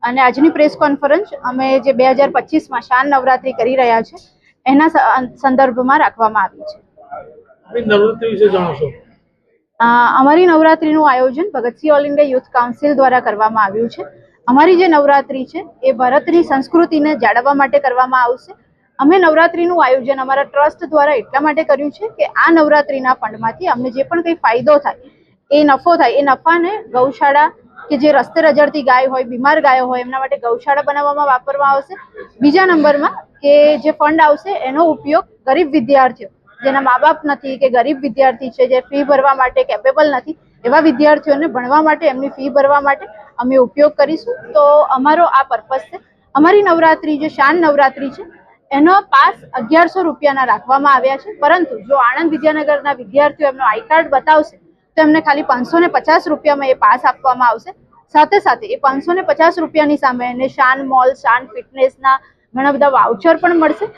અને આજની press conference અમે જે 2025માં શાન નવરાત્રી કરી રહ્યા છે એના સંદર્ભમાં રાખવામાં આવી છે। નવરાત્રી વિશે જાણો છો? અમારી નવરાત્રીનું આયોજન Bhagat Singh all India youth council દ્વારા કરવામાં આવ્યું છે। અમારી જે નવરાત્રી છે એ ભારતની સંસ્કૃતિને જાળવવા માટે કરવામાં આવશે। અમે નવરાત્રીનું આયોજન અમારા ટ્રસ્ટ દ્વારા એટલા માટે કર્યું છે કે આ નવરાત્રીના ફંડમાંથી અમને જે પણ કંઈ ફાયદો થાય, એ નફો થાય, એ નફાને ગૌશાળા કે જે રસ્તે રજડતી ગાય હોય, બીમાર ગાયો હોય, એમના માટે ગૌશાળા બનાવવામાં વાપરવામાં આવશે। બીજા નંબરમાં કે જે ફંડ આવશે એનો ઉપયોગ ગરીબ વિદ્યાર્થીઓ જેના મા બાપ નથી કે ગરીબ વિદ્યાર્થી છે જે ફી ભરવા માટે કેપેબલ નથી, એવા વિદ્યાર્થીઓને ભણવા માટે, એમની ફી ભરવા માટે અમે ઉપયોગ કરીશું। તો અમારો આ પર્પઝ છે। અમારી નવરાત્રી જે શાન નવરાત્રી છે એનો પાસ 1100 રૂપિયાના રાખવામાં આવ્યા છે, પરંતુ જો આણંદ વિદ્યાનગરના વિદ્યાર્થીઓ એમનો આઈ કાર્ડ બતાવશે તો એમને ખાલી 550 રૂપિયામાં એ પાસ આપવામાં આવશે। સાથે સાથે એ 550 રૂપિયાની સામે એને શાન મોલ, શાન ફિટનેસના ઘણા બધા વાઉચર પણ મળશે।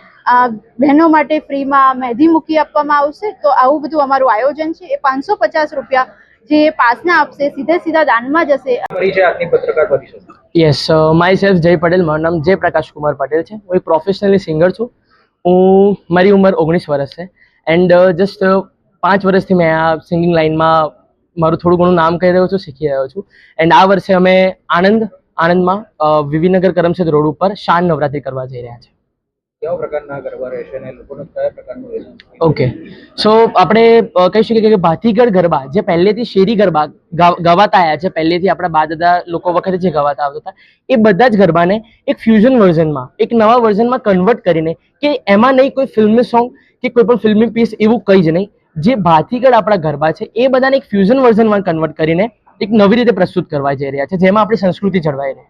બહેનો માટે ફ્રીમાં મહેંદી મૂકી આપવામાં આવશે। તો આવું બધું અમારું આયોજન છે। એ 550 રૂપિયા જે પાસના આપશે સીધા દાનમાં જશે। યસ, માય સેલ્ફ જય પટેલ, મારું નામ જય પ્રકાશ કુમાર પટેલ છે। હું એક પ્રોફેશનલી સિંગર છું। મારી ઉંમર 19 વર્ષ છે એન્ડ જસ્ટ 5 વર્ષથી મેં આ સિંગિંગ લાઇનમાં મારું થોડું ઘણું નામ કહી રહ્યો છું, શીખી રહ્યો છું। એન્ડ આ વર્ષે અમે આણંદમાં વિવિનગર કરમસદ રોડ ઉપર શાન નવરાત્રી કરવા જઈ રહ્યા છીએ। કેવા પ્રકારના ગરબા રહેશે અને લોકોને કયા પ્રકારનું રહેશે? ઓકે, સો આપણે કહી શકીએ કે ભાતીગળ ગરબા જે પહેલેથી શેરી ગરબા ગવાતા આવ્યા છે, પહેલેથી આપણા બા દાદા લોકો વખતે જે ગવાતા આવતા હતા, એ બધા જ ગરબાને એક ફ્યુઝન વર્ઝનમાં, એક નવા વર્ઝનમાં કન્વર્ટ કરીને, કે એમાં નહીં કોઈ ફિલ્મી સોંગ કે કોઈ પણ ફિલ્મી પીસ એવું કંઈ જ નહીં, જે ભાતીગળ આપણા ગરબા છે એ બધાને એક ફ્યુઝન વર્ઝનમાં કન્વર્ટ કરીને એક નવી રીતે પ્રસ્તુત કરવા જઈ રહ્યા છે, જેમાં આપણી સંસ્કૃતિ જળવાઈ રહે।